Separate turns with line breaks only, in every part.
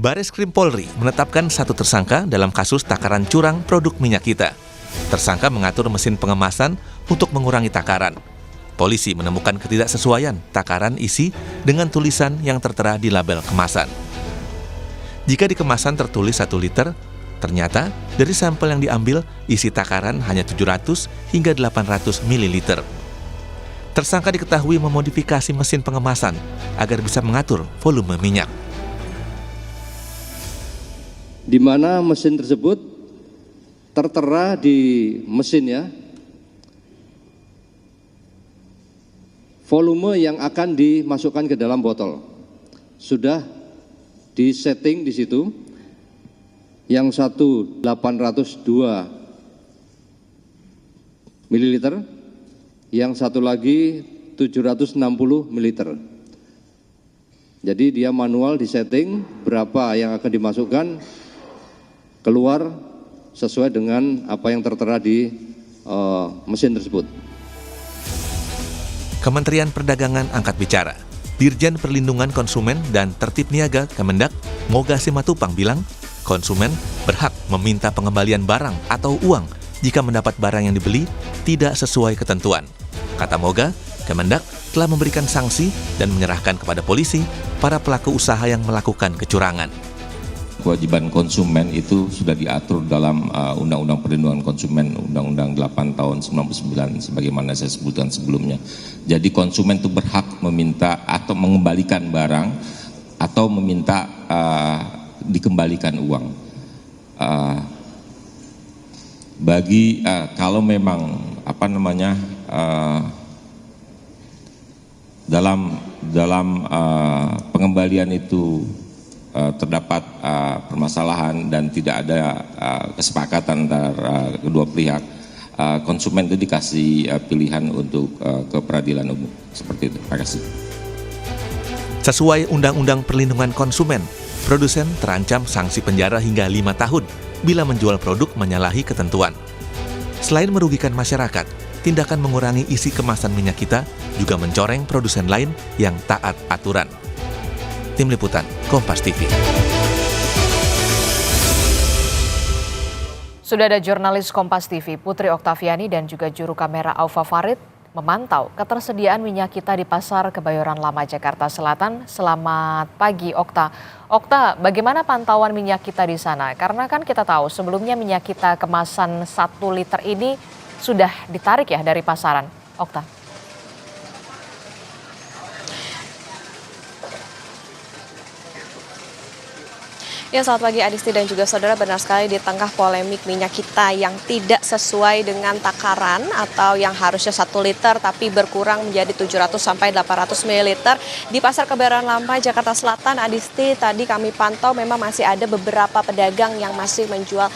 Bareskrim Polri menetapkan 1 tersangka dalam kasus takaran curang produk minyak kita. Tersangka mengatur mesin pengemasan untuk mengurangi takaran. Polisi menemukan ketidaksesuaian takaran isi dengan tulisan yang tertera di label kemasan. Jika di kemasan tertulis 1 liter, ternyata dari sampel yang diambil isi takaran hanya 700 hingga 800 ml. Tersangka diketahui memodifikasi mesin pengemasan agar bisa mengatur volume minyak.
Di mana mesin tersebut tertera di mesinnya volume yang akan dimasukkan ke dalam botol. Sudah disetting di situ. Yang satu 802 ml, yang satu lagi 760 ml. Jadi dia manual disetting berapa yang akan dimasukkan, keluar sesuai dengan apa yang tertera di mesin tersebut.
Kementerian Perdagangan angkat bicara. Dirjen Perlindungan Konsumen dan Tertib Niaga Kemendak, Moga Simatupang bilang, konsumen berhak meminta pengembalian barang atau uang jika mendapat barang yang dibeli tidak sesuai ketentuan. Kata Moga, Kemendak telah memberikan sanksi dan menyerahkan kepada polisi para pelaku usaha yang melakukan kecurangan.
Kewajiban konsumen itu sudah diatur dalam Undang-Undang Perlindungan Konsumen, Undang-Undang 8 tahun 99, sebagaimana saya sebutkan sebelumnya. Jadi konsumen itu berhak meminta atau mengembalikan barang atau meminta dikembalikan uang. Kalau memang dalam pengembalian itu terdapat permasalahan dan tidak ada kesepakatan antara kedua pihak, konsumen itu dikasih pilihan untuk ke peradilan umum. Seperti itu. Terima kasih.
Sesuai Undang-Undang Perlindungan Konsumen, produsen terancam sanksi penjara hingga 5 tahun bila menjual produk menyalahi ketentuan. Selain merugikan masyarakat, tindakan mengurangi isi kemasan minyak kita juga mencoreng produsen lain yang taat aturan. Tim Liputan, Kompas TV.
Sudah ada jurnalis Kompas TV Putri Oktaviani dan juga juru kamera Aufa Farid memantau ketersediaan minyak kita di Pasar Kebayoran Lama, Jakarta Selatan. Selamat pagi, Okta. Okta, bagaimana pantauan minyak kita di sana? Karena kan kita tahu sebelumnya minyak kita kemasan 1 liter ini sudah ditarik ya dari pasaran. Okta.
Ya, selamat pagi Adisti dan juga saudara. Benar sekali, di tengah polemik minyak kita yang tidak sesuai dengan takaran atau yang harusnya 1 liter tapi berkurang menjadi 700 sampai 800 ml di Pasar Kebayoran Lama, Jakarta Selatan. Adisti, tadi kami pantau memang masih ada beberapa pedagang yang masih menjual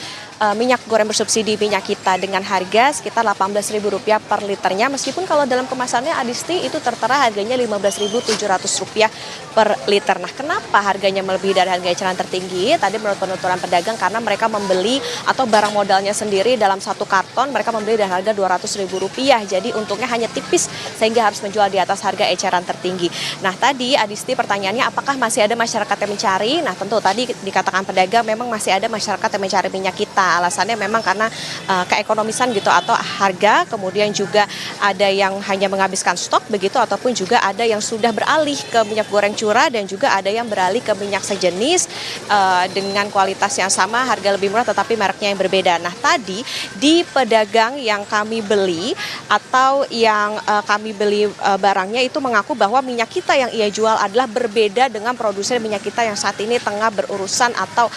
minyak goreng bersubsidi minyak kita dengan harga sekitar Rp18.000 per liternya, meskipun kalau dalam kemasannya Adisti itu tertera harganya Rp15.700 per liter. Nah, kenapa harganya melebihi dari harga eceran tertinggi? Tadi menurut penuturan pedagang karena mereka membeli atau barang modalnya sendiri dalam 1 karton mereka membeli dengan harga Rp200.000, jadi untungnya hanya tipis sehingga harus menjual di atas harga eceran tertinggi. Nah, tadi Adisti pertanyaannya apakah masih ada masyarakat yang mencari? Nah, tentu tadi dikatakan pedagang memang masih ada masyarakat yang mencari minyak kita. Alasannya memang karena keekonomisan gitu atau harga, kemudian juga ada yang hanya menghabiskan stok begitu, ataupun juga ada yang sudah beralih ke minyak goreng curah dan juga ada yang beralih ke minyak sejenis dengan kualitas yang sama, harga lebih murah tetapi mereknya yang berbeda. Nah, tadi di pedagang yang kami beli atau yang kami beli barangnya itu mengaku bahwa minyak kita yang ia jual adalah berbeda dengan produsen minyak kita yang saat ini tengah berurusan atau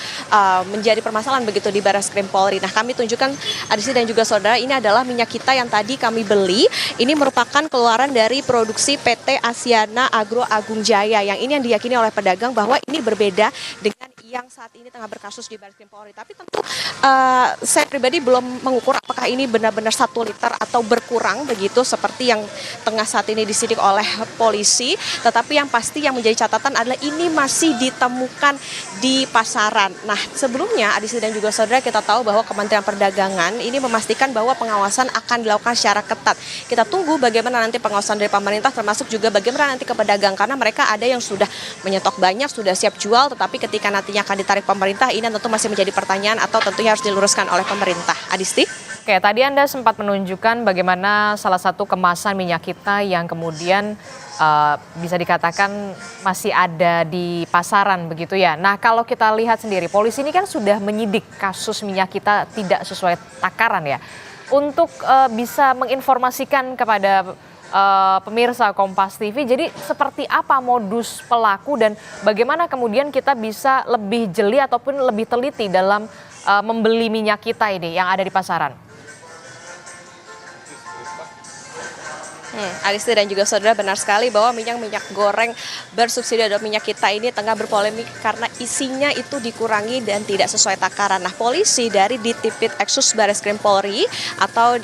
menjadi permasalahan begitu di Bareskrim Polri. Nah, kami tunjukkan Adisti dan juga saudara, ini adalah minyak kita yang tadi kami beli. Ini merupakan keluaran dari produksi PT Asiana Agro Agung Jaya, yang ini yang diyakini oleh pedagang bahwa ini berbeda dengan yang saat ini tengah berkasus di Bareskrim Polri. Tapi tentu saya pribadi belum mengukur apakah ini benar-benar 1 liter atau berkurang begitu seperti yang tengah saat ini disidik oleh polisi. Tetapi yang pasti yang menjadi catatan adalah ini masih ditemukan di pasaran. Nah, sebelumnya Adisti dan juga saudara, kita tahu bahwa Kementerian Perdagangan ini memastikan bahwa pengawasan akan dilakukan secara ketat. Kita tunggu bagaimana nanti pengawasan dari pemerintah, termasuk juga bagaimana nanti ke pedagang, karena mereka ada yang sudah menyetok banyak, sudah siap jual, tetapi ketika nantinya yang akan ditarik pemerintah ini tentu masih menjadi pertanyaan atau tentunya harus diluruskan oleh pemerintah. Adisti?
Oke, tadi Anda sempat menunjukkan bagaimana salah satu kemasan minyak kita yang kemudian bisa dikatakan masih ada di pasaran begitu ya. Nah, kalau kita lihat sendiri, polisi ini kan sudah menyidik kasus minyak kita tidak sesuai takaran ya. Untuk bisa menginformasikan kepada pemirsa Kompas TV, jadi seperti apa modus pelaku dan bagaimana kemudian kita bisa lebih jeli ataupun lebih teliti dalam membeli minyak kita ini yang ada di pasaran?
Adisti dan juga saudara, benar sekali bahwa minyak goreng bersubsidi atau minyak kita ini tengah berpolemik karena isinya itu dikurangi dan tidak sesuai takaran. Nah, polisi dari Ditipit Eksus Bareskrim Polri atau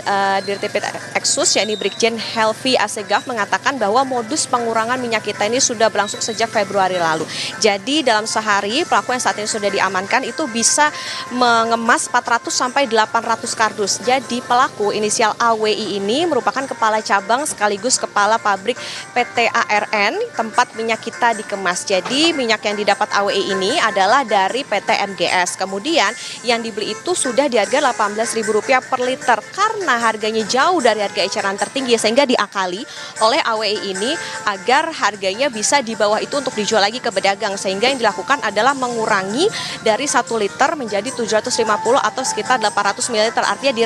Ditipit Eksus yakni Brigjen Helvi Asegaf mengatakan bahwa modus pengurangan minyak kita ini sudah berlangsung sejak Februari lalu. Jadi dalam sehari pelaku yang saat ini sudah diamankan itu bisa mengemas 400 sampai 800 kardus. Jadi pelaku inisial AWI ini merupakan kepala cabang sekaligus kepala pabrik PT ARN tempat minyak kita dikemas. Jadi minyak yang didapat AWI ini adalah dari PT MGS. Kemudian yang dibeli itu sudah di harga Rp18.000 per liter karena harganya jauh dari harga eceran tertinggi sehingga diakali oleh AWI ini agar harganya bisa di bawah itu untuk dijual lagi ke pedagang, sehingga yang dilakukan adalah mengurangi dari 1 liter menjadi 750 atau sekitar 800 ml, artinya di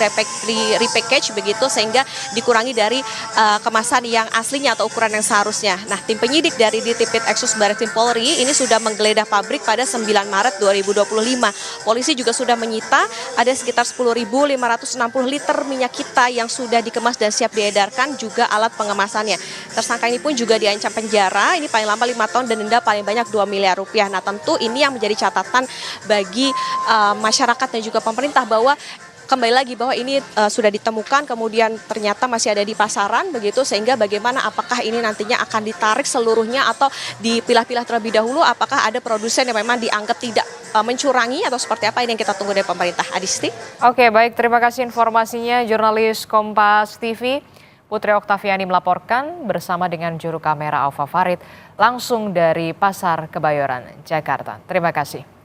repackage begitu sehingga dikurangi dari kemasan yang aslinya atau ukuran yang seharusnya. Nah, tim penyidik dari Ditipit Eksus Bareskrim Polri ini sudah menggeledah pabrik pada 9 Maret 2025. Polisi juga sudah menyita ada sekitar 10.560 liter minyak kita yang sudah dikemas dan siap diedarkan, juga alat pengemasannya. Tersangka ini pun juga diancam penjara, ini paling lama 5 tahun dan denda paling banyak Rp2 miliar. Nah, tentu ini yang menjadi catatan bagi masyarakat dan juga pemerintah bahwa kembali lagi bahwa ini sudah ditemukan kemudian ternyata masih ada di pasaran begitu, sehingga bagaimana apakah ini nantinya akan ditarik seluruhnya atau dipilah-pilah terlebih dahulu, apakah ada produsen yang memang dianggap tidak mencurangi atau seperti apa, ini yang kita tunggu dari pemerintah. Adisti?
Oke, baik, terima kasih informasinya jurnalis Kompas TV Putri Oktaviani melaporkan bersama dengan juru kamera Alfa Farid langsung dari Pasar Kebayoran, Jakarta. Terima kasih.